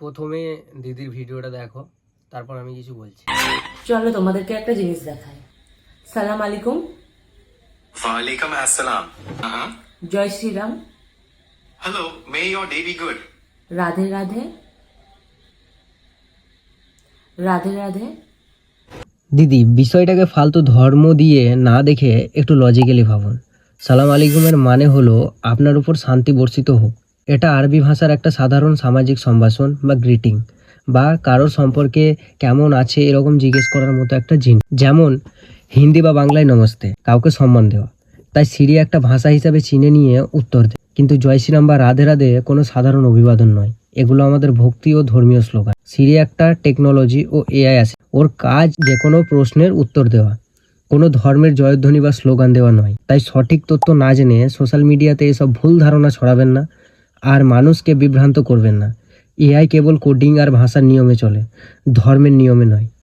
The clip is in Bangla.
প্রথমে দিদির ভিডিওটা দেখো, তারপর আমি কিছু বলছি। চলো তোমাদেরকে একটা জিনিস দেখাই। সালাম আলাইকুম। Walaikum assalam. Joy Shriram. Hello, may your day be good. Radhe Radhe. Radhe Radhe. দিদি, বিষয়টাকে ফালতু ধর্ম দিয়ে না দেখে একটু লজিক্যালি ভাবুন। সালাম আলাইকুমের মানে হলো আপনার উপর শান্তি বর্ষিত হোক। এটা আরবি ভাষার একটা সাধারণ সামাজিক সম্ভাষণ বা গ্রিটিং, বা কারোর সম্পর্কে কেমন আছে এরকম জিজ্ঞেস করার মতো একটা জিনিস। যেমন হিন্দি বা বাংলায় নমস্তে, কাউকে সম্মান দেওয়া। তাই সিরি একটা ভাষা হিসাবে চিনে নিয়ে উত্তর দেয়। কিন্তু জয় শ্রীরাম বা রাধে রাধে কোনো সাধারণ অভিবাদন নয়, এগুলো আমাদের ভক্তি ও ধর্মীয় স্লোগান। সিরি একটা টেকনোলজি ও এআই আছে, ওর কাজ যে কোনো প্রশ্নের উত্তর দেওয়া, কোনো ধর্মের জয়ধ্বনি বা স্লোগান দেওয়া নয়। তাই সঠিক তথ্য না জেনে সোশ্যাল মিডিয়াতে এসব ভুল ধারণা ছড়াবেন না আর মানুষকে বিভ্রান্ত করবেন না। এআই কেবল কোডিং আর ভাষার নিয়মে চলে, ধর্মের নিয়মে নয়।